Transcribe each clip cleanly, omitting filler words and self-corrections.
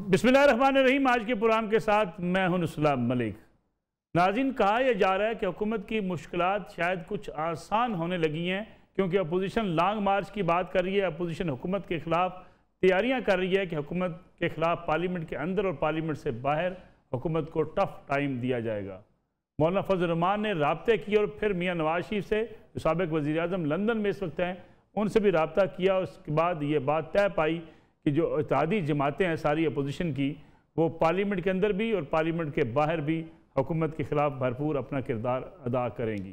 बिस्मिल्लाहिर्रहमानिर्रहीम। आज के प्रोग्राम के साथ मैं हूं नुसलाम मलिक। नाज़रीन, कहा यह जा रहा है कि हुकूमत की मुश्किलात शायद कुछ आसान होने लगी हैं, क्योंकि अपोजिशन लॉन्ग मार्च की बात कर रही है। अपोजिशन हुकूमत के ख़िलाफ़ तैयारियां कर रही है कि हुकूमत के ख़िलाफ़ पार्लियामेंट के अंदर और पार्लियामेंट से बाहर हुकूमत को टफ टाइम दिया जाएगा। मौलाना फजल रहमान ने राब्ते किए और फिर मियाँ नवाज शरीफ से, जो साबिक़ वज़ीर आज़म लंदन में इस वक्त हैं, उनसे भी रब्ता किया। उसके बाद ये बात तय पाई कि जो इत्तेहादी जमातें हैं सारी अपोजिशन की, वो पार्लियामेंट के अंदर भी और पार्लियामेंट के बाहर भी हुकूमत के ख़िलाफ़ भरपूर अपना किरदार अदा करेंगी।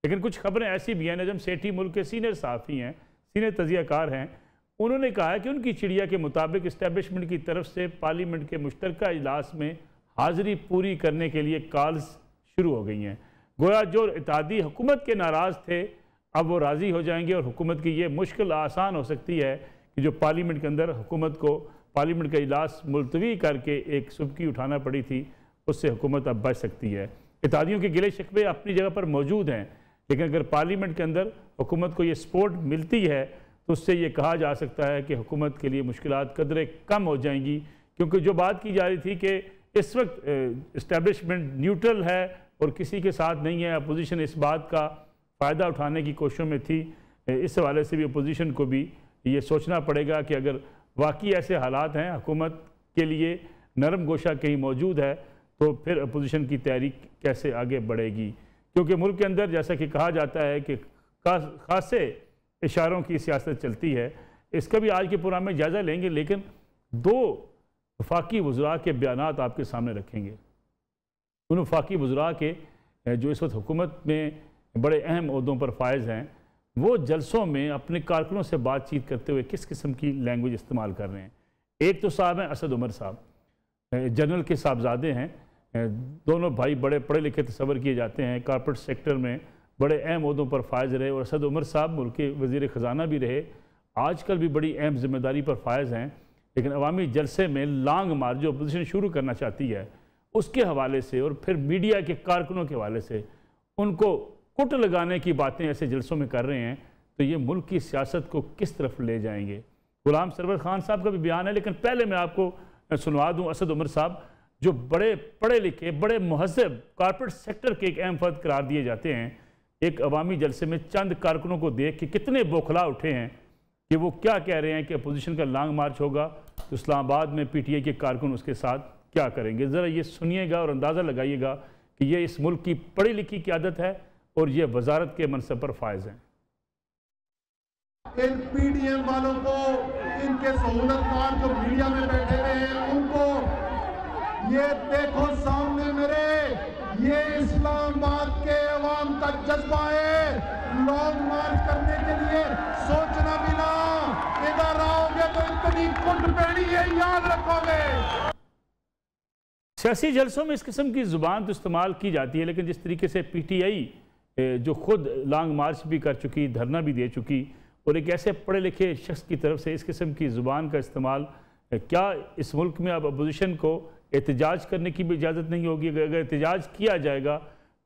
लेकिन कुछ खबरें ऐसी भी हैं, नजम सेठी मुल्क के सीनियर सहाफ़ी हैं, सीनियर तजियाकार हैं, उन्होंने कहा है कि उनकी चिड़िया के मुताबिक इस्टेबलिशमेंट की तरफ से पार्लियामेंट के मुश्तरका इजलास में हाज़िरी पूरी करने के लिए कॉल्स शुरू हो गई हैं। गोया जो इत्तेहादी हुकूमत के नाराज़ थे, अब वो राज़ी हो जाएंगे और हुकूमत की ये मुश्किल आसान हो सकती है कि जो पार्लियामेंट के अंदर हुकूमत को पार्लियामेंट का इजलास मुलतवी करके एक सुबकी उठाना पड़ी थी, उससे हुकूमत अब बच सकती है। इत्तेहादियों के गिले शिकवे अपनी जगह पर मौजूद हैं, लेकिन अगर पार्लियामेंट के अंदर हुकूमत को ये सपोर्ट मिलती है तो उससे ये कहा जा सकता है कि हुकूमत के लिए मुश्किलात कदरे कम हो जाएंगी। क्योंकि जो बात की जा रही थी कि इस वक्त इस्टेब्लिशमेंट न्यूट्रल है और किसी के साथ नहीं है, अपोजिशन इस बात का फ़ायदा उठाने की कोशिशों में थी। इस हवाले से भी अपोजिशन को भी ये सोचना पड़ेगा कि अगर वाकई ऐसे हालात हैं, हुकूमत के लिए नरम गोशा कहीं मौजूद है, तो फिर अपोजिशन की तैयारी कैसे आगे बढ़ेगी। क्योंकि मुल्क के अंदर जैसा कि कहा जाता है कि खासे इशारों की सियासत चलती है। इसका भी आज के प्रोग्राम में जायज़ा लेंगे, लेकिन दो वफाकी वज़रा के बयानात आपके सामने रखेंगे। उन वफाकी वज़रा के जो इस वक्त हुकूमत में बड़े अहम ओहदों पर फायज़ हैं, वो जलसों में अपने कारकुनों से बातचीत करते हुए किस किस्म की लैंग्वेज इस्तेमाल कर रहे हैं। एक तो साहब हैं असद उमर साहब, जनरल के साहबजादे हैं। दोनों भाई बड़े पढ़े लिखे तस्वर किए जाते हैं, कॉर्पोरेट सेक्टर में बड़े अहम ओहदों पर फायज़ रहे और असद उमर साहब मुल्क के वज़ीर ख़जाना भी रहे, आजकल भी बड़ी अहम जिम्मेदारी पर फायज़ हैं। लेकिन अवामी जलसे में लॉन्ग मार्च जो अपोजिशन शुरू करना चाहती है, उसके हवाले से और फिर मीडिया के कारकुनों के हवाले से उनको कुट लगाने की बातें ऐसे जलसों में कर रहे हैं, तो ये मुल्क की सियासत को किस तरफ ले जाएंगे। गुलाम सरवर खान साहब का भी बयान है, लेकिन पहले मैं आपको सुनवा दूँ असद उमर साहब, जो बड़े पढ़े लिखे, बड़े महज़ब कॉर्पोरेट सेक्टर के एक अहम फर्द करार दिए जाते हैं, एक अवामी जलसे में चंद कारकुनों को देख के कितने बौखला उठे हैं कि वो क्या कह रहे हैं कि अपोजिशन का लॉन्ग मार्च होगा तो इस्लामाबाद में PTI के कारकुन उसके साथ क्या करेंगे। ज़रा ये सुनिएगा और अंदाज़ा लगाइएगा कि ये इस मुल्क की पढ़ी लिखी क़यादत है और ये वजारत के मनसब पर फायज़ हैं। इन PDM वालों को, इनके सहूलतकार जो मीडिया में बैठे हुए हैं, उनको ये देखो सामने मेरे, ये इस्लामाबाद के अवाम का जज्बा है। लॉन्ग मार्च करने के लिए सोचना भी ना, इधर आओगे तो इतनी कुट पैनी है, याद रखोगे। सियासी जलसों में इस किस्म की ज़ुबान तो इस्तेमाल की जाती है, लेकिन जिस तरीके से PTI जो खुद लॉन्ग मार्च भी कर चुकी, धरना भी दे चुकी, और एक ऐसे पढ़े लिखे शख्स की तरफ से इस किस्म की ज़ुबान का इस्तेमाल, क्या इस मुल्क में अब अपोजिशन को एहतजाज करने की भी इजाज़त नहीं होगी। अगर एहतजाज किया जाएगा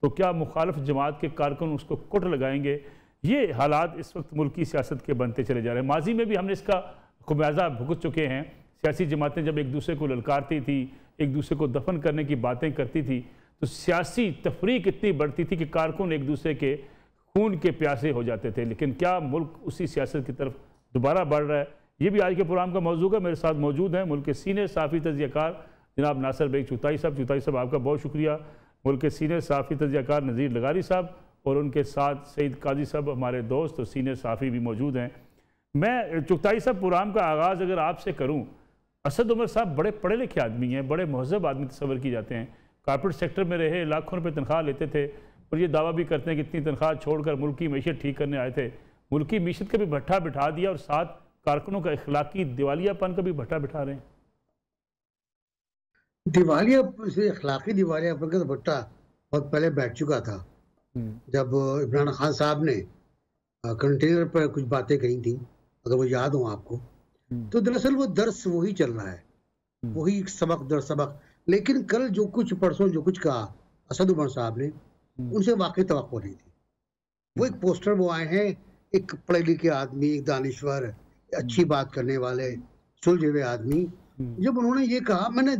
तो क्या मुखालिफ जमात के कारकुन उसको कुट लगाएंगे। ये हालात इस वक्त मुल्क की सियासत के बनते चले जा रहे हैं। माजी में भी हमने इसका खुमियाजा भुगत चुके हैं। सियासी जमातें जब एक दूसरे को ललकारती थी, एक दूसरे को दफन करने की बातें करती थी, तो सियासी तफरीक इतनी बढ़ती थी कि कारकुन एक दूसरे के खून के प्यासे हो जाते थे। लेकिन क्या मुल्क उसी सियासत की तरफ दोबारा बढ़ रहा है? ये भी आज के प्रोग्राम का मौजू है। मेरे साथ मौजूद हैं मुल्क के सीनियर सहाफ़ी तजियाकार जनाब नासिर बेग चुगताई साहब। चुगताई साहब, आपका बहुत शुक्रिया। मुल्क के सीनियर सहाफ़ी तजियाकार नज़ीर लगारी साहब, और उनके साथ सईद काजी साहब, हमारे दोस्त और सीनियर सहाफ़ी भी मौजूद हैं। मैं चुगताई साहब प्रोग्राम का आगाज़ अगर आपसे करूँ, असद उमर साहब बड़े पढ़े लिखे आदमी हैं, बड़े महज़ब आदमी तस्वर की जाते हैं, कॉर्पोरेट सेक्टर में रहे, लाखों रुपये तनख्वाह लेते थे और ये दावा भी करते हैं कि इतनी तनख्वाह छोड़कर मुल्क की मीशत ठीक करने आए थे। मुल्क की मीशत का भी भट्ठा बिठा दिया और साथ कारकुनों का इखलाकी दिवालियापन का भी भट्ठा बिठा रहे हैं। इखलाकी दिवालियापन का भट्टा बहुत पहले बैठ चुका था, जब इमरान खान साहब ने कंटेनर पर कुछ बातें कही थी, अगर वो याद हो आपको। तो दरअसल वो दर्स वही चल रहा है, वही सबक दर सबक। लेकिन कल जो कुछ, परसों जो कुछ कहा असद उमर साहब ने, उनसे वाकई तवक्को नहीं थी। वो एक पोस्टर वो आए हैं, एक पढ़े लिखे आदमी, एक दानिश्वर, अच्छी बात करने वाले, सुलझे हुए आदमी, जब उन्होंने ये कहा, मैंने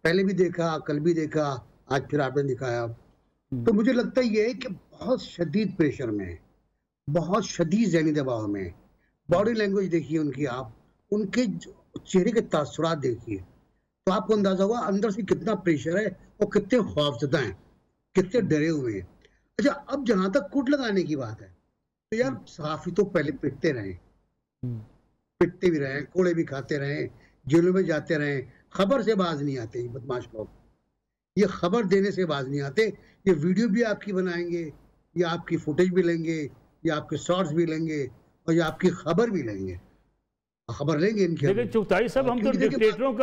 पहले भी देखा, कल भी देखा, आज फिर आपने दिखाया, तो मुझे लगता ये है कि बहुत शदीद प्रेशर में है, बहुत शदीद ज़हनी दबाव में है। बॉडी लैंग्वेज देखिए उनकी, आप उनके चेहरे के तासुरात देखिए, तो आपको अंदाजा हुआ अंदर से कितना प्रेशर है और कितने खौफजदा हैं, कितने डरे हुए हैं। अच्छा, अब जहां तक कुट लगाने की बात है, तो यार सहाफी तो पहले पिटते रहे, पिटते भी रहे, कोड़े भी खाते रहे, जेलों में जाते रहे, खबर से बाज नहीं आते ये बदमाश लोग। ये खबर देने से बाज नहीं आते। ये वीडियो भी आपकी बनाएंगे, ये आपकी फुटेज भी लेंगे, ये आपके शॉर्ट्स भी लेंगे और ये आपकी खबर भी लेंगे, खबर लेंगे इनके। लेकिन चुगताई साहब, हम तो डिक्टेटरों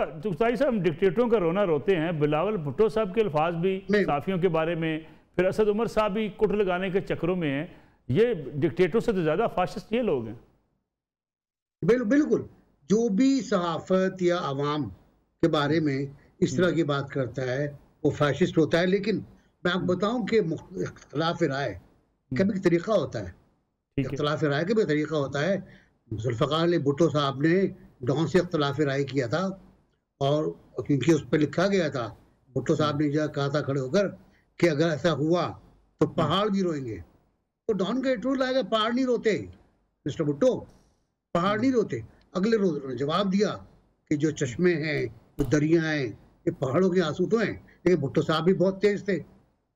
का रोना रोते हैं। बिलावल भुट्टो साहब के अल्फाज भी साफियों के बारे में, फिर असद उमर साहब भी कुट लगाने के चक्रों में हैं। ये डिक्टेटरों से तो ज्यादा फाशिस्ट ये लोग हैं। बिल्कुल, जो भी सहाफत या आवाम के बारे में इस तरह की बात करता है वो फैशिस्ट होता है। लेकिन मैं आपको बताऊं कि इख्तिलाफ राय का भी तरीका होता है, इख्तिलाफ राय का भी तरीका होता है। जुल्फ़िकार अली भुट्टो साहब ने डॉन से इख्तिलाफ राय किया था, और क्योंकि उस पर लिखा गया था, भुट्टो साहब ने जो कहा था खड़े होकर कि अगर ऐसा हुआ तो पहाड़ भी रोएंगे, तो डॉन का इंटरव्यू लाएगा, पहाड़ नहीं रोते मिस्टर भुट्टो, पहाड़ नहीं रोते। अगले रोज उन्होंने जवाब दिया कि जो चश्मे हैं, जो दरिया हैं, ये पहाड़ों के आंसू तो हैं। लेकिन भुट्टो साहब भी बहुत तेज थे,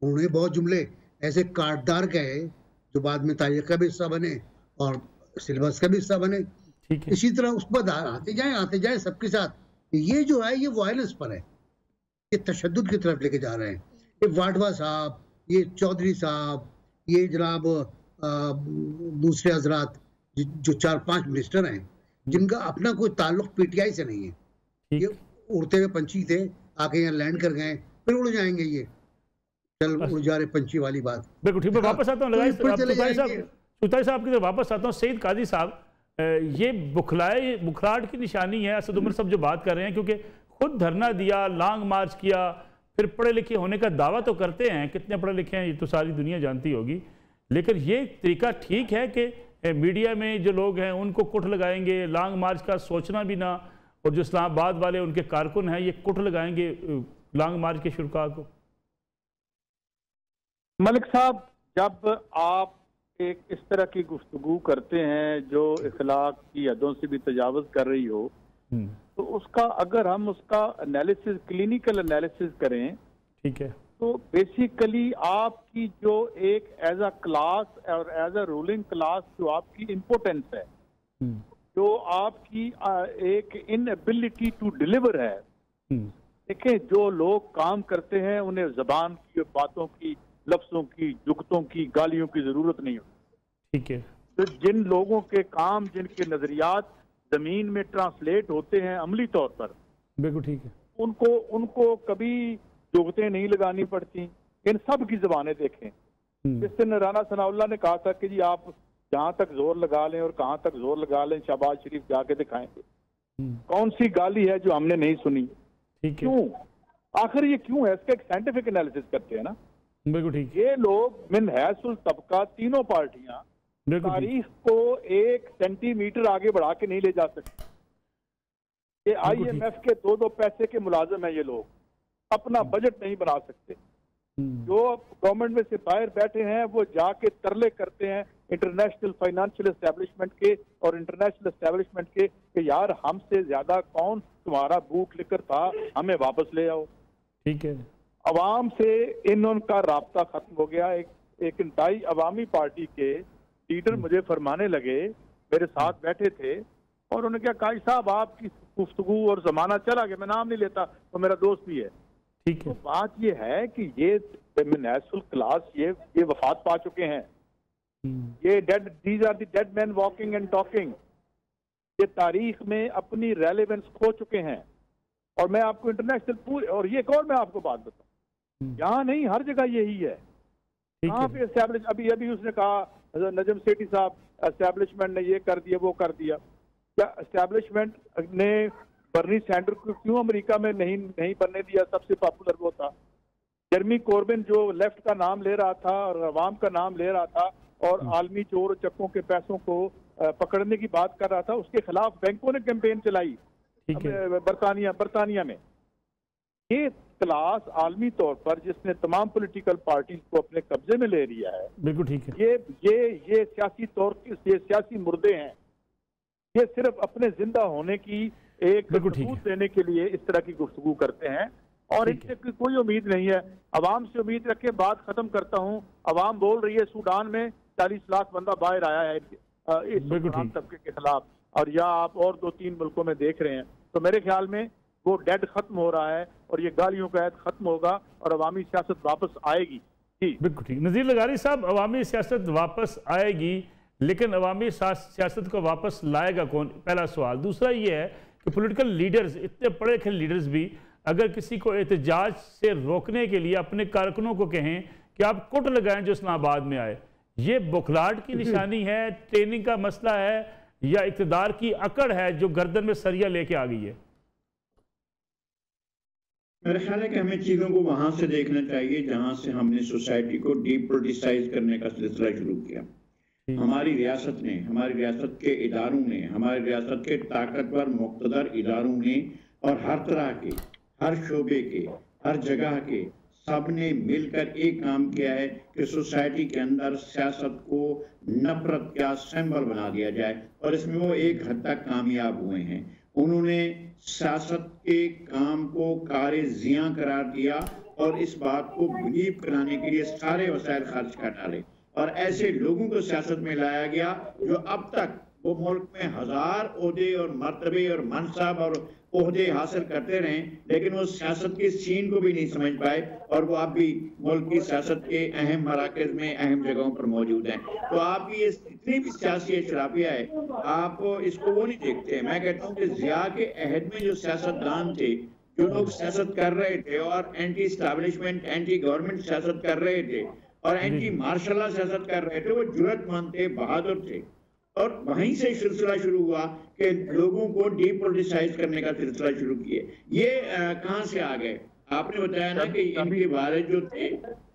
उन्होंने बहुत जुमले ऐसे काटदार कहे जो बाद में तारीख का भी हिस्सा बने और सिलेबस का भी हिस्सा बने। इसी तरह उस पर आते जाए सबके साथ। ये जो है ये वायलेंस पर है, ये तशद्दुद की तरफ लेके जा रहे हैं। ये वाडवा साहब, ये चौधरी साहब, ये जनाब दूसरे हजरात जो 4-5 मिनिस्टर हैं जिनका अपना कोई ताल्लुक पीटीआई से नहीं है, ये उड़ते हुए पंछी थे, आके यहाँ लैंड कर गए, फिर उड़ जाएंगे। ये चल उड़ जा रहे पंछी वाली बात। बिल्कुल ठीक है, वापस आता हूँ चुगताई साहब की तरफ वापस आता हूँ। सईद काजी साहब, ये बुखराहट की निशानी है असद उमर साहब जो बात कर रहे हैं, क्योंकि खुद धरना दिया, लॉन्ग मार्च किया, फिर पढ़े लिखे होने का दावा तो करते हैं, कितने पढ़े लिखे हैं ये तो सारी दुनिया जानती होगी। लेकिन ये तरीका ठीक है कि मीडिया में जो लोग हैं उनको कुट लगाएंगे, लॉन्ग मार्च का सोचना भी ना, और जो इस्लामाबाद वाले उनके कारकुन हैं ये कुट लगाएंगे लॉन्ग मार्च के शुरुआत को? मलिक साहब, जब आप एक इस तरह की गुफ्तगू करते हैं जो इखलाक की हदों से भी तजावज़ कर रही हो, तो उसका अगर हम उसका एनालिसिस, क्लिनिकल एनालिसिस करें, ठीक है, तो बेसिकली आपकी जो एक एज अ क्लास और एज अ रूलिंग क्लास जो आपकी इम्पोर्टेंस है, जो आपकी एक इनएबिलिटी टू डिलीवर है। देखें, जो लोग काम करते हैं उन्हें जबान की, बातों की, लफ्जों की, जुगतों की, गालियों की जरूरत नहीं होती। ठीक है, तो जिन लोगों के काम, जिनके नजरियात जमीन में ट्रांसलेट होते हैं अमली तौर पर, बिल्कुल ठीक है, उनको कभी जुगतें नहीं लगानी पड़ती। इन सब की जबानें देखें। जिस दिन राना सनाउल्लाह ने कहा था कि जी आप जहां तक जोर लगा लें और कहां तक जोर लगा लें, शहबाज शरीफ जाके दिखाएंगे। कौन सी गाली है जो हमने नहीं सुनी? क्यों? आखिर ये क्यों है? इसका एक साइंटिफिक एनालिसिस करते हैं ना। बिल्कुल ठीक। ये लोग मिन हैसुल तबका, तीनों पार्टियां तारीख को 1 सेंटीमीटर आगे बढ़ा के नहीं ले जा सकती। ये IMF के 2-2 पैसे के मुलाजिम है। ये लोग अपना बजट नहीं बना सकते। जो गवर्नमेंट में सिपाही बैठे हैं वो जाके तरले करते हैं इंटरनेशनल फाइनेंशियल एस्टेब्लिशमेंट के और इंटरनेशनल एस्टेब्लिशमेंट के कि यार हमसे ज्यादा कौन तुम्हारा बूट लेकर था, हमें वापस ले आओ। ठीक है, अवाम से उनका राब्ता खत्म हो गया। एक इंतहाई अवामी पार्टी के लीडर मुझे फरमाने लगे, मेरे साथ बैठे थे, और उन्होंने क्या, काजी साहब आपकी गुफ्तगू और जमाना चला गया, मैं नाम नहीं लेता, तो मेरा दोस्त भी है। ठीक है, तो बात ये है कि ये नेशनल क्लास ये वफात पा चुके हैं। ये these are the dead man walking and talking. ये तारीख में अपनी रेलेवेंस खो चुके हैं। और मैं आपको इंटरनेशनल पूरे, और ये एक और मैं आपको बात बताऊं, यहाँ नहीं हर जगह यही है। कहाँ पे एस्टैब्लिश, अभी उसने कहा नजम सेठी साहब, एस्टैब्लिशमेंट ने ये कर दिया वो कर दिया। क्या एस्टैब्लिशमेंट ने बर्नी सैंडर को क्यों अमेरिका में नहीं बनने दिया? सबसे पॉपुलर वो था। जर्मी कोर्बिन जो लेफ्ट का नाम ले रहा था और अवाम का नाम ले रहा था और आलमी चोर चक्कों के पैसों को पकड़ने की बात कर रहा था, उसके खिलाफ बैंकों ने कैंपेन चलाई। बरतानिया में। ये क्लास आलमी तौर पर जिसने तमाम पॉलिटिकल पार्टीज को अपने कब्जे में ले लिया है, बिल्कुल ठीक है। ये सियासी तौर ये सियासी मुर्दे हैं। ये सिर्फ अपने जिंदा होने की एक सबूत देने के लिए इस तरह की गुफ्तगू करते हैं और इनसे कोई उम्मीद नहीं है। अवाम से उम्मीद रखे। बात खत्म करता हूँ। अवाम बोल रही है सूडान में 40 लाख बंदा बाहर आया है इस हुक्मरान तबके के खिलाफ, और या आप और 2-3 मुल्कों में देख रहे हैं। तो मेरे ख्याल में वो डेड खत्म हो रहा है और ये गालियों का ऐद खत्म होगा और अवामी सियासत वापस आएगी। बिल्कुल ठीक। नज़ीर लगारी साहब, अवामी सियासत वापस आएगी, लेकिन अवामी सियासत को वापस लाएगा कौन? पहला सवाल। दूसरा ये है कि पॉलिटिकल लीडर्स, इतने पढ़े लिखे लीडर्स भी अगर किसी को एहतजाज से रोकने के लिए अपने कारकुनों को कहें कि आप कुट लगाएं जो इस्लामाबाद में आए, ये बुखलाहट की निशानी है, ट्रेनिंग का मसला है, या इक़्तिदार की अकड़ है जो गर्दन में सरिया लेके आ गई है? मेरा ख्याल है कि हमें चीज़ों को वहाँ से देखना चाहिए जहाँ से हमने सोसाइटी को डीपोलिटिसाइज करने का सिलसिला शुरू किया। हमारी रियासत ने, हमारी रियासत के इदारों ने, हमारी रियासत के ताकतवर मुक़्तदर इदारों ने और हर तरह के, हर शोबे के, हर जगह के सब ने मिलकर एक काम किया है कि सोसाइटी के अंदर सियासत को नफरत का सिंबल बना दिया जाए, और इसमें वो एक हद तक कामयाब हुए हैं। उन्होंने सियासत के काम को कारे ज़िया करार दिया और इस बात को बिलीव कराने के लिए सारे वसाइल खर्च कर डाले, और ऐसे लोगों को सियासत में लाया गया जो अब तक वो मुल्क में 1000 ओहदे और मर्तबे और मनसब और ओहदे हासिल करते रहे, लेकिन वो सियासत के सीन को भी नहीं समझ पाए, और वो अब भी मुल्क की सियासत के अहम मराकज़ में, अहम जगहों पर मौजूद हैं। तो आपकी ये इतनी भी सियासी शराफिया है, आप इसको वो नहीं देखते। मैं कहता हूँ कि ज़िया के अहद में जो सियासतदान थे, जो लोग सियासत कर रहे थे और एंटी इस्टेब्लिशमेंट, एंटी गवर्नमेंट सियासत कर रहे थे और एंटी मार्शल सियासत कर रहे थे, वो जुर्रतमंद थे, बहादुर थे, और वहीं से सिलसिला शुरू हुआ कि लोगों को डीपोलिटिसाइज करने का सिलसिला शुरू किए। ये कहाँ से आ गए? आपने बताया ना कि इनके वालिद जो थे,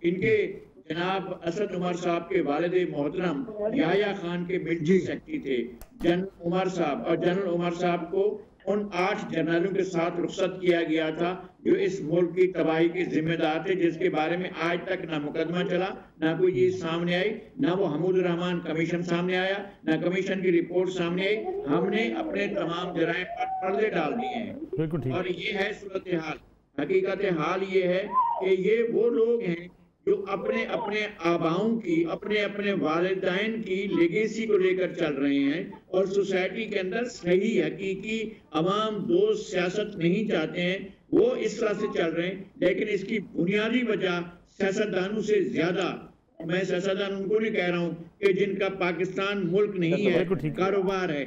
इनके जनाब असद उमर साहब के वालिद मोहतरम याह्या खान के मिलिट्री सेक्रेटरी थे जनरल उमर साहब, और जनरल उमर साहब को उन 8 जनरलों के साथ रुखसत किया गया था जो इस मुल्क की तबाही के जिम्मेदार थे, जिसके बारे में आज तक ना मुकदमा चला, ना कोई चीज सामने आई, ना वो हमूद रहमान कमीशन सामने आया, ना कमीशन की रिपोर्ट सामने आई। हमने अपने तमाम जराइम पर पर्दे डाल दिए हैं, और ये है सूरत हाल। हकीकत हाल ये है कि ये वो लोग हैं जो अपने अपने आबाओं की, अपने अपने वालिदैन की लेगेसी को लेकर चल रहे हैं, और सोसाइटी के अंदर सही हकीकी अवाम दोस्त सियासत नहीं चाहते हैं, वो इस तरह से चल रहे हैं। लेकिन इसकी बुनियादी वजह सियासतदानों से ज्यादा, मैं सियासतदान उनको नहीं कह रहा हूँ कि जिनका पाकिस्तान मुल्क नहीं है, कारोबार है,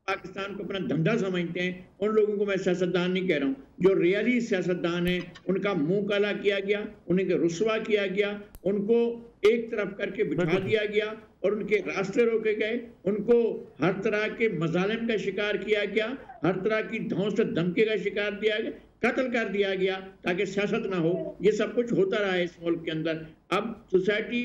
पाकिस्तान को अपना धंधा समझते हैं, उन लोगों को मैं सियासतदान नहीं कह रहा हूँ। जो रियली सियासतदान है, उनका मुंह काला किया गया, उन्हें रुसवा किया गया, उनको एक तरफ करके बिठा दिया गया और उनके रास्ते रोके गए, उनको हर तरह के मजालिम का शिकार किया गया, हर तरह की धौंस धमकी का शिकार दिया गया, कत्ल कर दिया गया ताकि सियासत ना हो। ये सब कुछ होता रहा है इस मुल्क के अंदर। अब सोसाइटी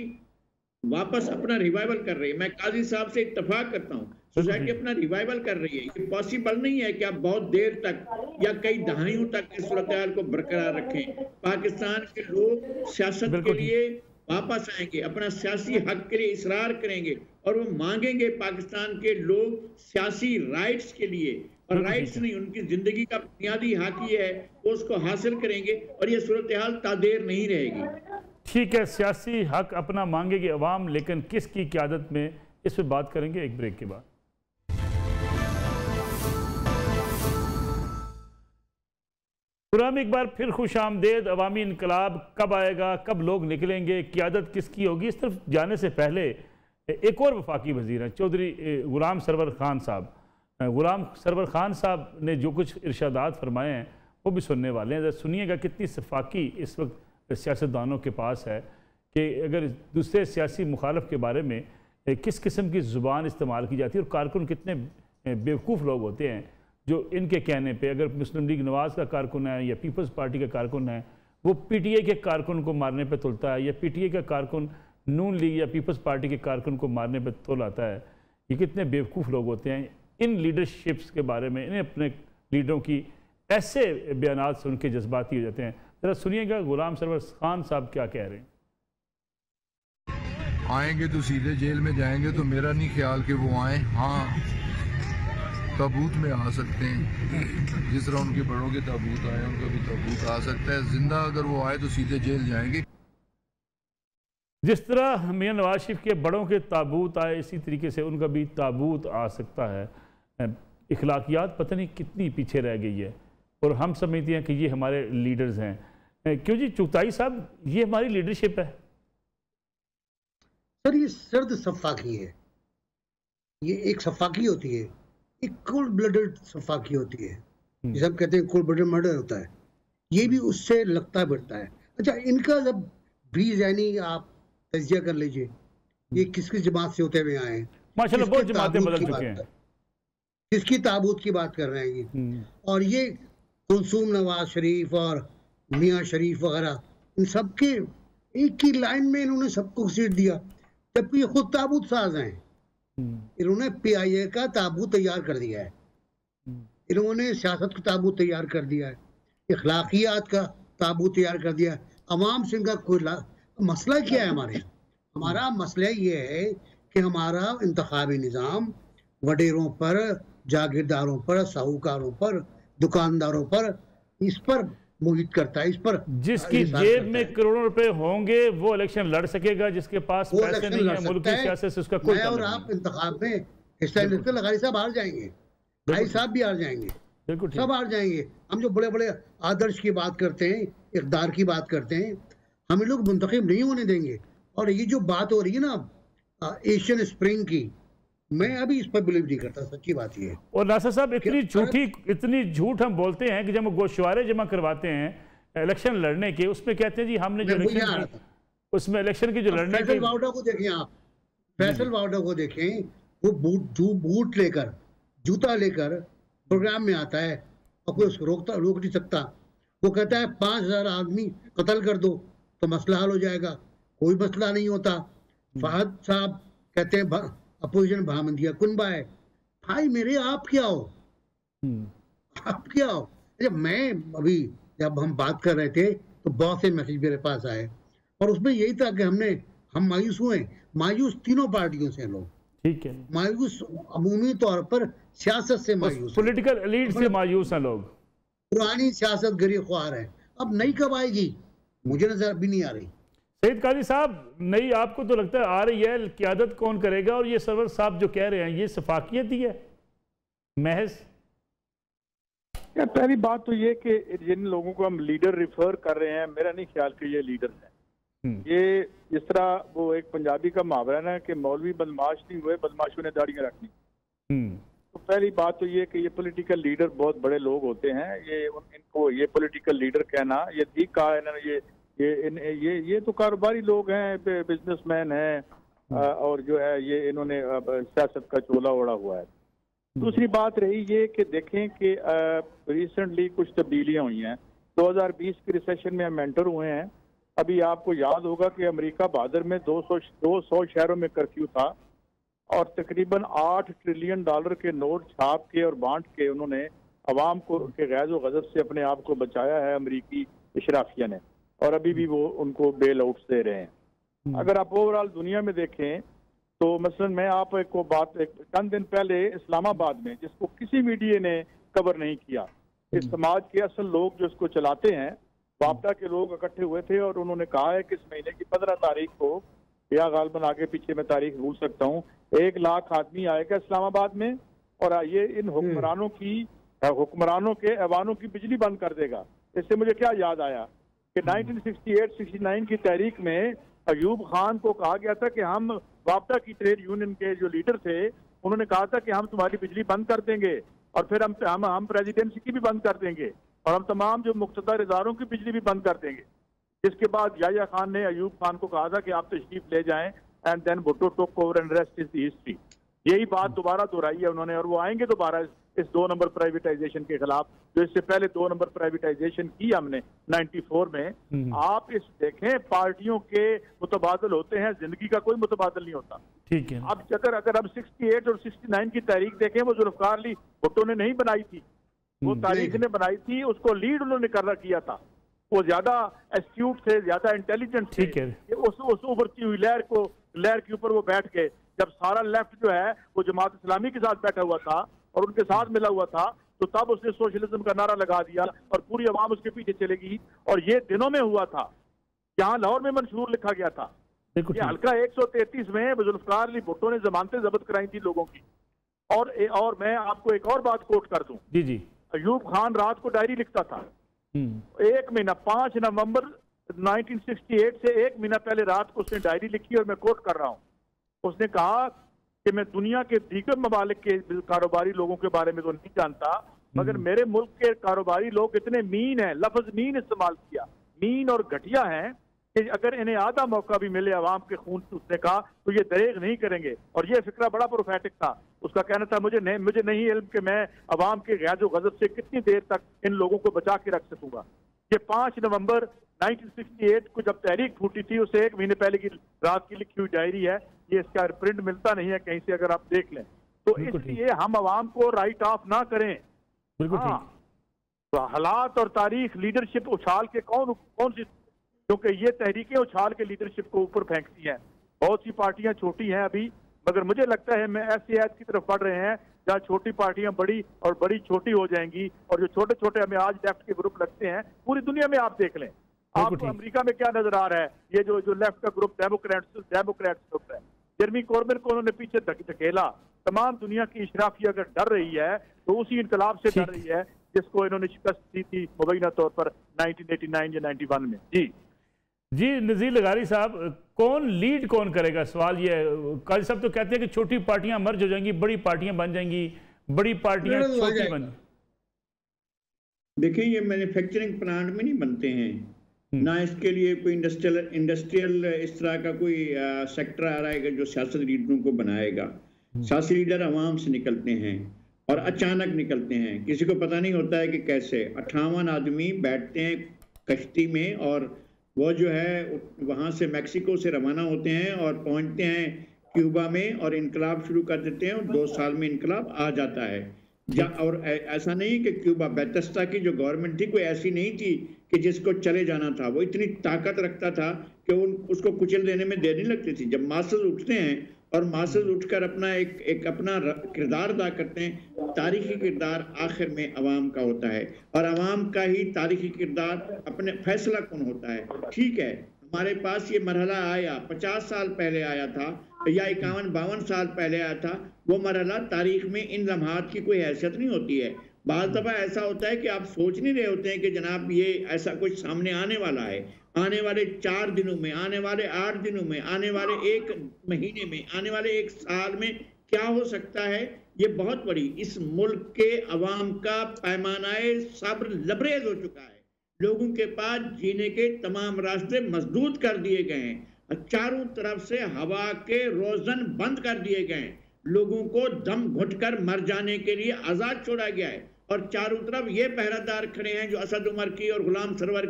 वापस अपना रिवाइवल कर रही है। मैं काजी साहब से इत्तफाक करता हूँ, सोसाइटी अपना रिवाइवल कर रही है। ये पॉसिबल नहीं है कि आप बहुत देर तक या कई दहाइयों तक इस सूरत को बरकरार रखें। पाकिस्तान के लोग सियासत के लिए वापस आएंगे, अपना सियासी हक के लिए इसरार करेंगे, और वो मांगेंगे पाकिस्तान के लोग सियासी राइट्स के लिए, और राइट्स नहीं, उनकी जिंदगी का बुनियादी हक ये है, वो उसको हासिल करेंगे, और ये सूरत हाल तादेर नहीं रहेगी। ठीक है, सियासी हक अपना मांगेगी अवाम, लेकिन किसकी क़यादत में, इस पर बात करेंगे एक ब्रेक के बाद। प्रोग्राम एक बार फिर खुश आमदेद। अवामी इनकलाब कब आएगा, कब लोग निकलेंगे, क़यादत किसकी होगी, इस तरफ जाने से पहले एक और वफाकी वज़ीर हैं चौधरी गुलाम सरवर खान साहब। गुलाम सरवर खान साहब ने जो कुछ इरशादात फरमाए हैं वो भी सुनने वाले हैं। सुनिएगा कितनी सफाकी इस वक्त सियासतदानों के पास है कि अगर दूसरे सियासी मुखालफ के बारे में किस किस्म की ज़ुबान इस्तेमाल की जाती है, और कारकुन कितने बेवकूफ़ लोग होते हैं जो इनके कहने पे, अगर मुस्लिम लीग नवाज़ का कारकुन है या पीपल्स पार्टी का कारकुन है, वो पीटीए के कारकुन को मारने पे तुलता है, या पीटीए का कारकुन नून लीग या पीपल्स पार्टी के कारकुन को मारने पे तुल आता है। ये कितने बेवकूफ़ लोग होते हैं। इन लीडरशिप्स के बारे में, इन्हें अपने लीडरों की ऐसे बयान सुन के जज्बाती हो जाते हैं। ज़रा सुनिएगा गुलाम सरवर खान साहब क्या कह रहे हैं। आएंगे तो सीधे जेल में जाएंगे, तो मेरा नहीं ख्याल कि वो आए। हाँ, ताबूत में आ सकते हैं, जिस तरह उनके बड़ों के ताबूत आए उनका भी ताबूत आ सकता है। जिंदा अगर वो आए तो सीधे जेल जाएंगे। जिस तरह मियां नवाज शरीफ के बड़ों के ताबूत आए, इसी तरीके से उनका भी ताबूत आ सकता है। इखलाकियात पता नहीं कितनी पीछे रह गई है और हम समझते हैं कि ये हमारे लीडर्स हैं। क्यों जी चुगताई साहब, ये हमारी लीडरशिप है? सर ये सर्द सफाकी है, ये एक सफाकी होती है, एक कोल्ड ब्लडेड सफाकी होती है, जिसे हम कहते हैं कोल्ड ब्लडेड मर्डर होता है। ये भी उससे लगता बढ़ता है। अच्छा, इनका जब ब्रीज यानी आप तजिया कर लीजिए, ये किस किस जमात से होते हुए आए हैं, माशाल्लाह बहुत जमातें बदल चुके हैं, किसकी ताबूत की बात कर रहे हैं ये। और ये कुलसूम नवाज शरीफ और मियाँ शरीफ वगैरह, इन सब के एक ही लाइन में इन्होंने सबको घसीट दिया, जबकि ये खुद ताबूत साज हैं। इन्होंने PIA का ताबूत तैयार कर दिया है, इन्होंने सियासत का ताबूत तैयार कर दिया है, इखलाकियात का ताबूत तैयार कर दिया है। अवाम से इनका कोई मसला क्या है? हमारा मसला ये है कि हमारा इंतखाबी निज़ाम वडेरों पर, जागीरदारों पर, साहूकारों पर, दुकानदारों पर, इस पर मुहित करता है, इस पर जिसकी जेब में करोड़ों रुपए होंगे वो इलेक्शन लड़ सकेगा, जिसके पास पैसे नहीं है मुल्क की सियासत से उसका कोई और आप इंतखाब में हिस्सा लेते, लगारी साहब हार जाएंगे, भाई साहब भी हार जाएंगे, सब हार जाएंगे। हम जो बड़े बड़े आदर्श की बात करते हैं, इक़दार की बात करते हैं, हम लोग मुंतखब नहीं होने देंगे। और ये जो बात हो रही है ना एशियन स्प्रिंग की, मैं अभी इस पर बिलीव नहीं करता, सच्ची बात ये है। और नासिर साहब इतनी झूठ हम बोलते हैं कि जब हम गोशवारे जमा करवाते हैं इलेक्शन लड़ने के, उसमें कहते हैं जी हमने जो इलेक्शन उसमें इलेक्शन की जो लड़ने के, फैसल वाउडा को देखें आप, फैसल वाउडा को देखें, वो बूट लेकर, जूता लेकर प्रोग्राम में आता है और कोई उसको रोक नहीं सकता। वो कहता है 5000 आदमी कत्ल कर दो तो मसला हल हो जाएगा, कोई मसला नहीं होता। फहद साहब कहते हैं अपोजिशन भामंदिया कुनबा है। भाई मेरे आप क्या हो, आप क्या हो? जब मैं अभी जब हम बात कर रहे थे तो बहुत से मैसेज मेरे पास आए और उसमें यही था कि हम मायूस हुए, मायूस तीनों पार्टियों से लोग, ठीक है, मायूस अमूमी तौर पर सियासत से मायूस, पॉलिटिकल एलीट से मायूस हैं लोग। पुरानी सियासत गरीब ख्वार है, अब नई कब आएगी मुझे नजर अभी नहीं आ रही। सईद काजी साहब, नई आपको तो लगता है आ रही है, क़यादत कौन करेगा? और ये सरवर साहब जो कह रहे हैं ये सफाकियत ही है महज? पहली बात तो ये कि जिन लोगों को हम लीडर रिफर कर रहे हैं, मेरा नहीं ख्याल कि ये लीडर हैं। ये जिस तरह वो एक पंजाबी का मुहावरा है ना कि मौलवी बदमाश नहीं हुए, बदमाशों ने दाढ़ियां रखनी। तो पहली बात तो ये कि ये पॉलिटिकल लीडर बहुत बड़े लोग होते हैं, इनको ये पॉलिटिकल लीडर कहना ये ठीक कहा इन्होंने। ये तो कारोबारी लोग हैं, बिजनेसमैन हैं और जो है ये इन्होंने सियासत का चोला ओढ़ा हुआ है। दूसरी बात रही ये कि देखें कि रिसेंटली कुछ तब्दीलियां हुई हैं। 2020 के रिसेशन में हम एंटर हुए हैं। अभी आपको याद होगा कि अमेरिका बहादुर में 200 शहरों में कर्फ्यू था और तकरीबन $8 ट्रिलियन के नोट छाप के और बांट के उन्होंने अवाम को के गैज़ व गज़ब से अपने आप को बचाया है अमरीकी इशराफिया ने, और अभी भी वो उनको बेल आउट्स दे रहे हैं। अगर आप ओवरऑल दुनिया में देखें तो मसलन मैं आप को बात चंद दिन पहले इस्लामाबाद में, जिसको किसी मीडिया ने कवर नहीं किया, इस समाज के असल लोग जो इसको चलाते हैं, वापडा के लोग इकट्ठे हुए थे और उन्होंने कहा है कि इस महीने की 15 तारीख को, या गालबन आगे पीछे मैं तारीख भूल सकता हूँ, 1 लाख आदमी आएगा इस्लामाबाद में और ये इन हुक्मरानों के ऐवानों की बिजली बंद कर देगा। इससे मुझे क्या याद आया कि 1968-69 की तारीख में अयूब खान को कहा गया था कि हम वापडा की ट्रेड यूनियन के जो लीडर थे उन्होंने कहा था कि हम तुम्हारी बिजली बंद कर देंगे और फिर हम प्रेसिडेंसी की भी बंद कर देंगे और हम तमाम जो मुख्तदर इदारों की बिजली भी बंद कर देंगे। जिसके बाद याह्या खान ने अयूब खान को कहा था कि आप तशरीफ ले जाएं and then Bhutto took over and rest is the history. यही बात दोबारा दोहराई है उन्होंने और वो आएंगे दोबारा इस 2 नंबर प्राइवेटाइजेशन के खिलाफ, जो इससे पहले 2 नंबर प्राइवेटाइजेशन की हमने 94 में। आप इस देखें पार्टियों के मुतबादल होते हैं, जिंदगी का कोई मुतबादल नहीं होता। ठीक है। अब अगर हम 68 और 69 की तारीख देखें, वो जुल्फकार अली भुट्टो ने नहीं बनाई थी, वो तारीख ने बनाई थी, उसको लीड उन्होंने कर किया था। वो ज्यादा एस्ट्यूट थे, ज्यादा इंटेलिजेंट थे। उस उभरती हुई लहर के ऊपर वो बैठ गए। जब सारा लेफ्ट जो है वो जमात इस्लामी के साथ बैठा हुआ था और उनके साथ मिला हुआ था, तो तब उसने सोशलिज्म का नारा लगा दिया और पूरी आवाम उसके पीछे चलेगी। और ये दिनों में हुआ था, यहाँ लाहौर में मंशूर लिखा गया था। ये हल्का 133 में जुल्फकार अली भुट्टो ने जमानतें जब्त कराई थी लोगों की। और मैं आपको एक और बात कोट कर दूं। जी जी। अयूब खान रात को डायरी लिखता था। 1 महीना 5 नवंबर 1968 से 1 महीना पहले रात को उसने डायरी लिखी और मैं कोट कर रहा हूँ। उसने कहा कि मैं दुनिया के दीगर ममालिक के कारोबारी लोगों के बारे में तो नहीं जानता, मगर मेरे मुल्क के कारोबारी लोग इतने मीन हैं, लफ्ज मीन इस्तेमाल किया, मीन और घटिया हैं कि अगर इन्हें आधा मौका भी मिले अवाम के खून चूसने का तो ये दरेग नहीं करेंगे। और ये फिक्रा बड़ा प्रोफेटिक था। उसका कहना था मुझे नहीं इल्म कि मैं अवाम के गैज़ो गज़ब से कितनी देर तक इन लोगों को बचा के रख सकूंगा। ये 5 नवंबर 1968 को जब तहरीक फूटी थी, उससे 1 महीने पहले की रात की लिखी हुई डायरी है। ये इसका प्रिंट मिलता नहीं है कहीं से, अगर आप देख लें तो। इसलिए हम अवाम को राइट ऑफ ना करें। तो हालात और तारीख लीडरशिप उछाल के कौन सी, क्योंकि ये तहरीकें उछाल के लीडरशिप को ऊपर फेंकती हैं। बहुत सी पार्टियां छोटी हैं अभी, मगर मुझे लगता है मैं ऐसी ऐद की तरफ बढ़ रहे हैं जहाँ छोटी पार्टियां बड़ी और बड़ी छोटी हो जाएंगी। और जो छोटे छोटे हमें आज लेफ्ट के ग्रुप लगते हैं, पूरी दुनिया में आप देख लें। आपको अमेरिका में क्या नजर आ रहा है? ये जो लेफ्ट का ग्रुप डेमोक्रेट्स ग्रुप है, जेरेमी कोर्बिन को उन्होंने पीछे धकेला। तमाम दुनिया की इशराफिया अगर डर रही है तो उसी इनकलाब से डर रही है जिसको इन्होंने शिकस्त दी थी मुबैना तौर पर 1989 या 91 में। जी नज़ीर लगारी साहब, कौन करेगा? सवाल ये है, काजी साहब तो कहते हैं कि छोटी पार्टियां मर्ज हो जाएंगी, बड़ी पार्टियां बन जाएंगी, बड़ी पार्टियां छोटी बन। देखिए, ये मैन्युफैक्चरिंग प्लांट में नहीं बनते हैं, ना इसके लिए कोई इंडस्ट्रियल इस तरह का कोई सेक्टर आ रहा है जो सियासत लीडरों को बनाएगा। सियासी लीडर अवाम से निकलते हैं और अचानक निकलते हैं, किसी को पता नहीं होता है कि कैसे। 58 आदमी बैठते हैं कश्ती में और वो जो है वहाँ से मैक्सिको से रवाना होते हैं और पहुँचते हैं क्यूबा में और इनकलाब शुरू कर देते हैं और 2 साल में इनकलाब आ जाता है। और ऐसा नहीं कि क्यूबा बेतस्ता की जो गवर्नमेंट थी कोई ऐसी नहीं थी कि जिसको चले जाना था। वो इतनी ताकत रखता था कि उसको कुचल देने में देर नहीं लगती थी। जब मासेस उठते हैं और मासेस उठकर अपना एक अपना किरदार अदा करते हैं, तारीखी किरदार आखिर में अवाम का होता है और अवाम का ही तारीखी किरदार अपने फैसला कौन होता है। ठीक है, हमारे पास ये मरहला आया, 50 साल पहले आया था या 51-52 साल पहले आया था। वो मरहला तारीख में इन लम्हात की कोई हैसियत नहीं होती है। बाज़ दफ़ा ऐसा होता है कि आप सोच नहीं रहे होते हैं कि जनाब ये ऐसा कुछ सामने आने वाला है, आने वाले 4 दिनों में, आने वाले 8 दिनों में, आने वाले 1 महीने में, आने वाले 1 साल में क्या हो सकता है। ये बहुत बड़ी इस मुल्क के अवाम का पैमानाए सब्र लबरेज हो चुका है। लोगों के पास जीने के तमाम रास्ते मजदूद कर दिए गए हैं, चारों तरफ से हवा के रोजन बंद कर दिए गए हैं, लोगों को दम घुटकर मर जाने के लिए आजाद छोड़ा गया है और चारों तरफ ये पहरादार खड़े हैं जो असद उमर की और गुलाम सरवर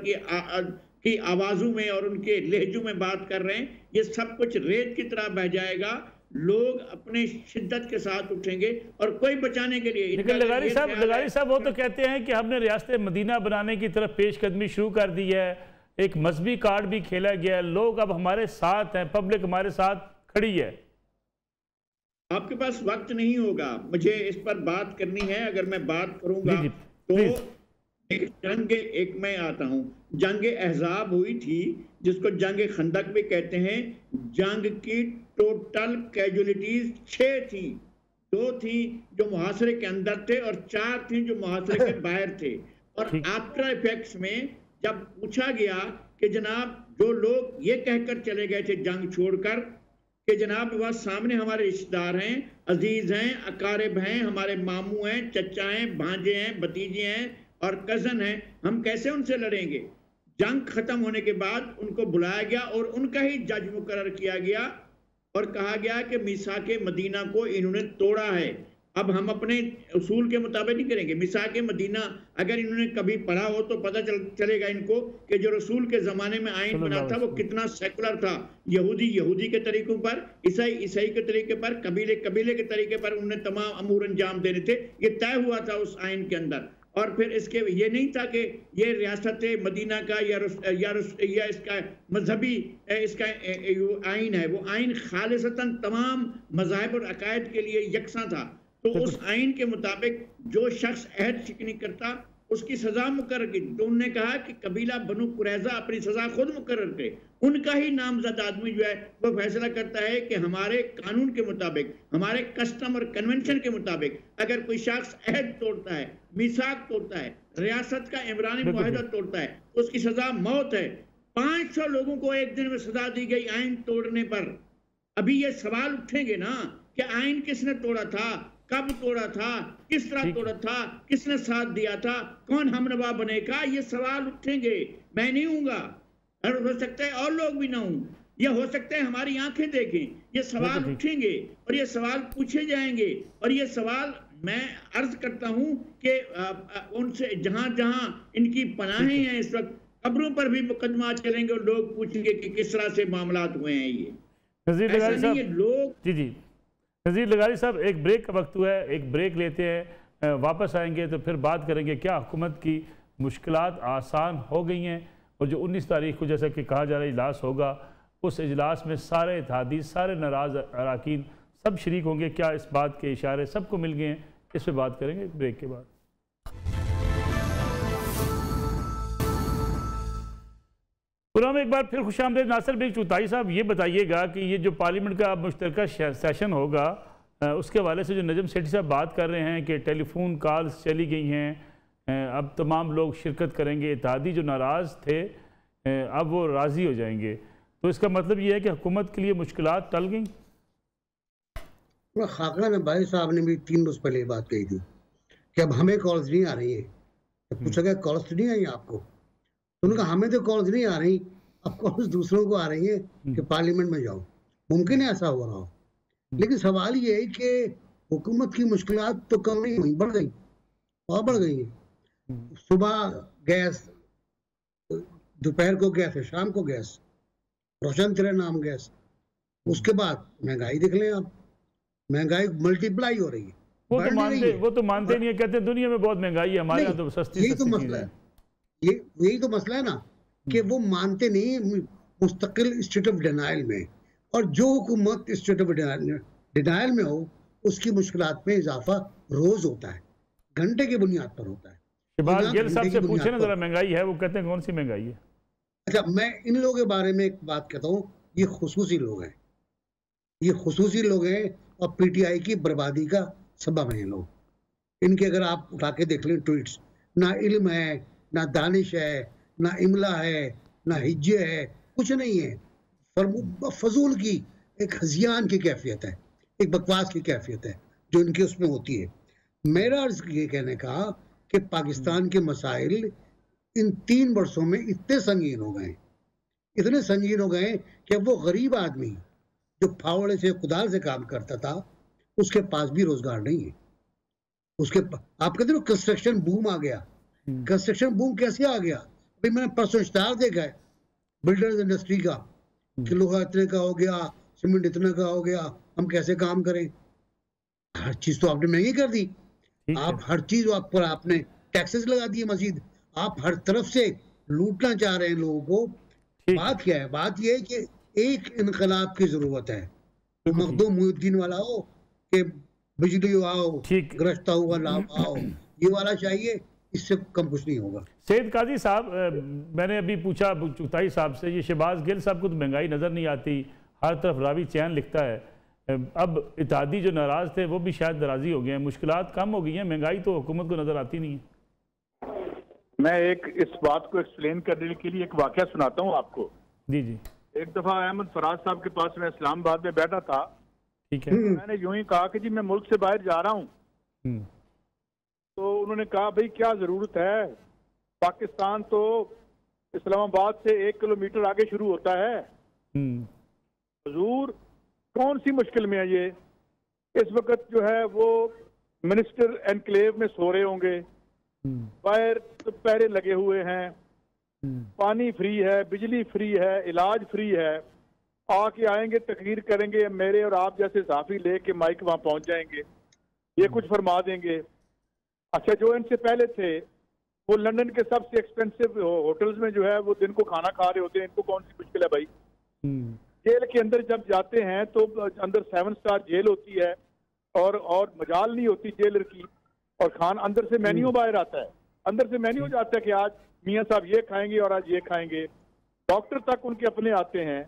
की आवाजों में और उनके लहजों में बात कर रहे हैं। ये सब कुछ रेत की तरह बह जाएगा। लोग अपने शिद्दत के साथ उठेंगे और कोई बचाने के लिए। लेकिन लगारी साहब वो तो कहते हैं कि हमने रियासत मदीना बनाने की तरफ पेशकदमी शुरू कर दी है, एक मजहबी कार्ड भी खेला गया है, लोग अब हमारे साथ हैं, पब्लिक हमारे साथ खड़ी है। आपके पास वक्त नहीं होगा, मुझे इस पर बात करनी है। अगर मैं बात करूंगा तो एक मैं आता हूं, जंग अहजाब हुई थी जिसको जंग खंदक भी कहते हैं। जंग की टोटल कैजुअलिटीज 6 थी, 2 थी जो मुहासरे के अंदर थे और 4 थी जो मुहासरे के बाहर थे। और आफ्टर इफेक्ट्स में जब पूछा गया कि जनाब जो लोग ये कहकर चले गए थे जंग छोड़कर कि जनाब वह सामने हमारे रिश्तेदार हैं, अजीज हैं, अकारिब हैं, हमारे मामू हैं, चचा हैं, भांजे हैं, भतीजे हैं और कजन हैं, हम कैसे उनसे लड़ेंगे। जंग खत्म होने के बाद उनको बुलाया गया और उनका ही जज मुकर्रर किया गया और कहा गया कि मिसाके मदीना को इन्होंने तोड़ा है, अब हम अपने उसूल के मुताबिक नहीं करेंगे। मिसाके मदीना अगर इन्होंने कभी पढ़ा हो तो पता चलेगा इनको कि जो रसूल के ज़माने में आइन बना था वो कितना सेकुलर था। यहूदी के तरीकों पर, ईसाई के तरीके पर, कबीले के तरीके पर उन्होंने तमाम अमूर अंजाम देने थे। ये तय हुआ था उस आइन के अंदर। और फिर इसके ये नहीं था कि ये रियासत मदीना का या इसका मजहबी इसका आइन है, वो आइन खालिसतन तमाम मज़ाहिब और अकायद के लिए यकसा था। तो उस आइन के मुताबिक जो शख्स अहद शिकनी करता उसकी सजा मुकर्रर की। तो उन्होंने कहा कि कबीला बनु कुरैजा अपनी सजा खुद मुकर्रर करे, उनका ही नामजद आदमी जो है वो फैसला करता है कि हमारे कानून के मुताबिक, हमारे कस्टम और कन्वेंशन के मुताबिक अगर कोई शख्स अहद तोड़ता है, मीसाक तोड़ता है, रियासत का इमरानी मुआहदा तोड़ता है, तो उसकी सजा मौत है। 500 लोगों को एक दिन में सजा दी गई आइन तोड़ने पर। अभी ये सवाल उठेंगे ना कि आइन किसने तोड़ा था, कब तोड़ा था, किस तरह तोड़ा था, किसने साथ दिया था, कौन हमनवा बनेगा, ये सवाल उठेंगे। मैं नहीं हूँगा, और हो सकता है और लोग भी ना हों, ये हो सकता है हमारी आंखें देखें, ये सवाल उठेंगे और ये सवाल पूछे जाएंगे। और ये सवाल मैं अर्ज करता हूँ कि उनसे जहाँ जहाँ इनकी पनाहें हैं इस वक्त, कब्रों पर भी मुकदमा चलेंगे और लोग पूछेंगे कि किस तरह से मामलात हुए हैं। ये ऐसा नहीं है लोग। जी नज़ीर लगारी साहब, एक ब्रेक का वक्त हुआ है, एक ब्रेक लेते हैं, वापस आएंगे तो फिर बात करेंगे क्या हुकूमत की मुश्किलात आसान हो गई हैं। और जो 19 तारीख को जैसा कि कहा जा रहा है इजलास होगा, उस इजलास में सारे इत्तेहादी, सारे नाराज़ अरकान सब शरीक होंगे, क्या इस बात के इशारे सबको मिल गए हैं, इस पर बात करेंगे ब्रेक के बाद। प्रोग्राम एक बार फिर खुशामदीद। नासिर बेग चुगताई साहब, ये बताइएगा कि ये जो पार्लियामेंट का मुश्तरका सेशन होगा, उसके हवाले से जो नजम सेठी साहब बात कर रहे हैं कि टेलीफोन कॉल्स चली गई हैं, अब तमाम लोग शिरकत करेंगे, इत्तेहादी जो नाराज़ थे अब वो राज़ी हो जाएंगे, तो इसका मतलब ये है कि हुकूमत के लिए मुश्किलात टल गई। खाका भाई साहब ने भी 3 रोज़ पहले बात कही थी कि अब हमें कॉल्स नहीं आ रही है। पूछा गया कॉल्स तो नहीं आई आपको, तो उन्होंने कहा हमें तो कॉल्स नहीं आ रही, अब कॉल्स दूसरों को आ रही है कि पार्लियामेंट में जाओ। मुमकिन है ऐसा हो रहा हो, लेकिन सवाल ये है कि हुकूमत की मुश्किलात तो कम नहीं हुई, बढ़ गई और बढ़ गई है। सुबह गैस, दोपहर को गैस है, शाम को गैस, रोशन तेरे नाम गैस। उसके बाद महंगाई देख लें आप, महंगाई मल्टीप्लाई हो रही है। वो तो मानते नहीं है, कहते हैं दुनिया में बहुत महंगाई है, हमारे यहाँ तो सस्ती यही तो मसला है, यही तो मसला है ना कि वो मानते नहीं, मुस्तकिल स्टेट ऑफ डिनाइल में। और जो हुकूमत स्टेट ऑफ डिनाइल में हो उसकी मुश्किलात में इजाफा रोज होता है, घंटे की बुनियाद पर होता है। शहबाज गिल साहब से पूछे ना जरा, महंगाई है, वो कहते हैं कौन सी महंगाई है। अच्छा, मैं इन लोगों के बारे में एक बात कहता हूँ, ये खुसूसी लोग हैं, ये खुसूसी लोग हैं और पीटीआई की बर्बादी का सबब है लोग। इनके अगर आप उठा के देख लें ट्वीट्स, ना इल्म है, ना दानिश है, ना इमला है, ना हिज्जे है, कुछ नहीं है। फजूल की एक हजियान की कैफियत है, एक बकवास की कैफियत है जो इनके उसमें होती है। मेरा अर्ज ये कहने का कि पाकिस्तान के मसाइल इन 3 वर्षों में इतने संगीन हो गए, इतने संगीन हो गए कि अब वो गरीब आदमी जो फावड़े से कुदाल से काम करता था उसके पास भी रोजगार नहीं है। उसके आप कहते हो कंस्ट्रक्शन बूम आ गया, कंस्ट्रक्शन बूम कैसे आ गया? अभी मैंने परसों इश्तार देखा है बिल्डर्स इंडस्ट्री का कि लोहा इतने का हो गया, सीमेंट इतने का हो गया, हम कैसे काम करें? हर चीज तो आपने महंगी कर दी, आप हर चीज पर आपने टैक्सेस लगा दिए मजीद, आप हर तरफ से लूटना चाह रहे हैं लोगों को। बात क्या है? बात यह है कि एक इनकलाब की जरूरत है, मखदूम मुहिद्दीन वाला हो कि बिजली आओ, गरजता हुआ लाभ आओ, ये वाला चाहिए, इससे कम कुछ नहीं होगा। सैयद काजी साहब, मैंने अभी पूछा चुगताई साहब से, ये शहबाज गिल साहब को तो महंगाई नज़र नहीं आती, हर तरफ रावी चैन लिखता है, अब इत्तेहादी जो नाराज़ थे वो भी शायद नाराज़ी हो गए हैं, मुश्किलात कम हो गई हैं, महंगाई तो हुकूमत को नज़र आती नहीं है। मैं एक इस बात को एक्सप्लेन करने के लिए एक वाक़या सुनाता हूँ आपको। जी जी। एक दफ़ा अहमद फराज साहब के पास मैं इस्लामाबाद में बैठा था, ठीक है, मैंने यूं ही कहा कि जी मैं मुल्क से बाहर जा रहा हूँ। तो उन्होंने कहा भाई क्या जरूरत है, पाकिस्तान तो इस्लामाबाद से 1 किलोमीटर आगे शुरू होता है। हुजूर कौन सी मुश्किल में है ये? इस वक्त जो है वो मिनिस्टर एनक्लेव में सो रहे होंगे, फायर तो पहरे लगे हुए हैं, पानी फ्री है, बिजली फ्री है, इलाज फ्री है, आके आएंगे तकरीर करेंगे, मेरे और आप जैसे साफी लेके माइक वहां पहुंच जाएंगे, ये कुछ फरमा देंगे। अच्छा, जो इनसे पहले थे वो लंदन के सबसे एक्सपेंसिव होटल्स में जो है वो दिन को खाना खा रहे होते हैं, इनको कौन सी मुश्किल है भाई। जेल के अंदर जब जाते हैं तो अंदर 7 स्टार जेल होती है और मजाल नहीं होती जेलर की, और खान अंदर से मेन्यू बाहर आता है, अंदर से मेन्यू जाता है कि आज मियाँ साहब ये खाएंगे और आज ये खाएंगे। डॉक्टर तक उनके अपने आते हैं,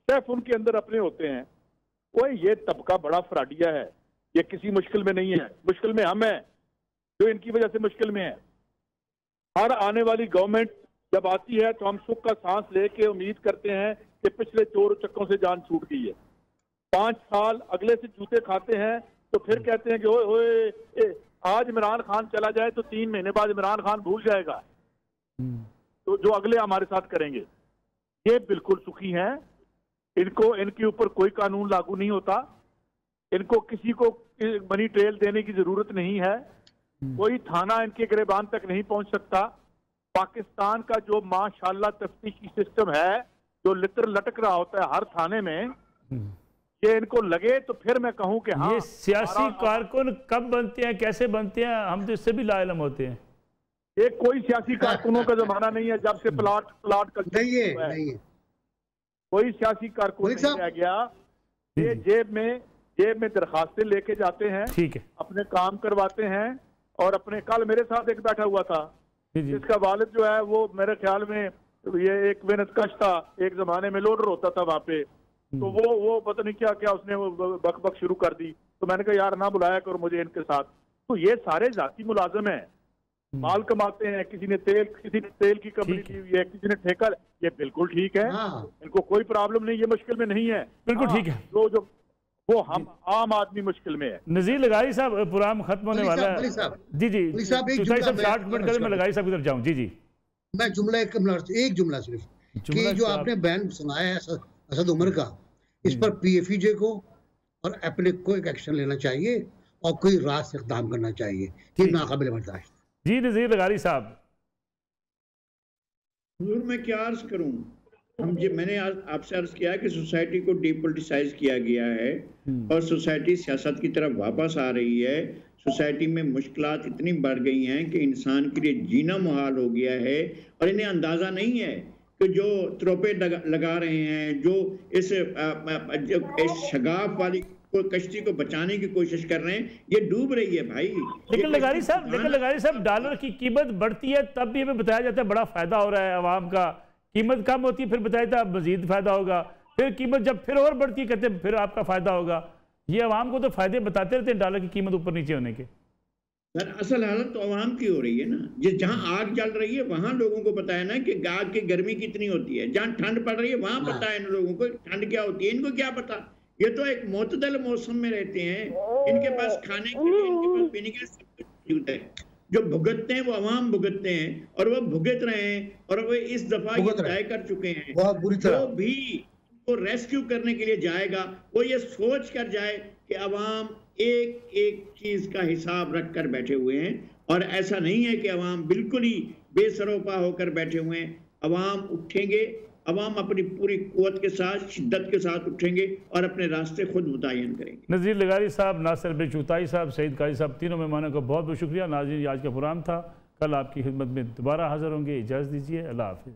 शेफ उनके अंदर अपने होते हैं। वो ये तबका बड़ा फ्राडिया है, ये किसी मुश्किल में नहीं है, मुश्किल में हम हैं जो इनकी वजह से मुश्किल में है। हर आने वाली गवर्नमेंट जब आती है तो हम सुख का सांस लेके उम्मीद करते हैं कि पिछले चोर चक्कों से जान छूट गई है। 5 साल अगले से जूते खाते हैं तो फिर कहते हैं कि ओए आज इमरान खान चला जाए तो 3 महीने बाद इमरान खान भूल जाएगा तो जो अगले हमारे साथ करेंगे। ये बिल्कुल सुखी हैं, इनको इनके ऊपर कोई कानून लागू नहीं होता, इनको किसी को मनी ट्रेल देने की जरूरत नहीं है, कोई थाना इनके गिरबान तक नहीं पहुंच सकता। पाकिस्तान का जो माशाल्लाह तफ्तीशी सिस्टम है जो लिटर लटक रहा होता है हर थाने में, ये इनको लगे तो फिर मैं कहूं कि हाँ। ये सियासी कारकुन कब बनते हैं, कैसे बनते हैं, हम तो इससे भी लाइलम होते हैं। ये कोई सियासी कारकुनों का जमाना नहीं है, जब से प्लाट कल्चर नहीं है। कोई सियासी कारकुन नहीं रह गया। ये जेब में दरखास्तें लेके जाते हैं, ठीक है, अपने काम करवाते हैं और अपने। कल मेरे साथ एक बैठा हुआ था जिसका वालिद जो है वो मेरे ख्याल में ये एक मेहनतकश था, एक जमाने में लोडर होता था वहां पे, तो वो पता नहीं क्या उसने वो बक शुरू कर दी। तो मैंने कहा यार ना बुलाया करो मुझे इनके साथ। तो ये सारे जाती मुलाजिम हैं, माल कमाते हैं, किसी ने तेल की कंपनी की हुई है, किसी ने ठेका। ये बिल्कुल ठीक है, इनको कोई प्रॉब्लम नहीं, ये मुश्किल में नहीं है, बिल्कुल ठीक है। जो वो हम आम आदमी मुश्किल में है। नजीर लगाई साहब प्रोग्राम खत्म होने वाला है। जी साहब 60 मिनट कर मैं लगाई साहब की तरफ जाऊं। जी मैं एक जुमला सिर्फ कि जो आपने बयान सुनाया है असद उमर का, इस पर पीएफईजे को और एप्लिक को एक एक्शन लेना चाहिए और कोई रास इक़दाम करना चाहिए, ये नाकाबिल बर्दाश्त। जी नजीर लगारी साहब। मैं क्या अर्ज करूं, मैंने आपसे अर्ज किया कि सोसाइटी को डीपोलिटिसाइज किया गया है और सोसाइटी सियासत की तरफ वापस आ रही है। सोसाइटी में मुश्किलात इतनी बढ़ गई हैं कि इंसान के लिए जीना मुहाल हो गया है और इन्हें अंदाज़ा नहीं है कि जो त्रोपे लगा रहे हैं, जो इस शगाफ वाली कश्ती को बचाने की कोशिश कर रहे हैं, ये डूब रही है भाई। लेकिन लगारी साहब डॉलर की कीमत बढ़ती है तब भी हमें बताया जाता है बड़ा फायदा हो रहा है आवाम का, कीमत कम होती है फिर बताया जाता है मजीद फायदा होगा, फिर कीमत जब फिर और बढ़ती है कहते हैं फिर आपका फायदा होगा। ये आवाम को तो फायदे बताते रहते हैं डॉलर की कीमत ऊपर नीचे होने के। सर असल हालत तो आवाम की हो रही है ना, जहां आग जल रही है वहां लोगों को पता है ना कि आग की गर्मी कितनी होती है, जहां ठंड पड़ रही है वहां पता है इन लोगों को ठंड क्या होती है। इनको क्या पता, ये तो एक मोतदल मौसम में रहते हैं, इनके पास खाने के लिए, इनके पास पीने के लिए सब कुछ मौजूद है। जो भुगतते हैं वो अवाम भुगतते हैं और वो भुगत रहे हैं और वो इस दफा ये तय कर चुके हैं जो भी वो रेस्क्यू करने के लिए जाएगा वो ये सोच कर जाए कि अवाम एक एक चीज का हिसाब रख कर बैठे हुए हैं, और ऐसा नहीं है कि अवाम बिल्कुल ही बेसरोपा होकर बैठे हुए हैं। अवाम उठेंगे, अवाम अपनी पूरी कुव्वत के साथ, शिद्दत के साथ उठेंगे और अपने रास्ते खुद मुतय्यन करेंगे। नज़ीर लगारी साहब, नासिर बेचूताई साहब, सईद कारी साहब, तीनों मेहमानों का बहुत बहुत शुक्रिया। नाज़रीन आज का प्रोग्राम था, कल आपकी खिदमत में दोबारा हाजिर होंगे, इजाज़त दीजिए, अल्लाह हाफिज़।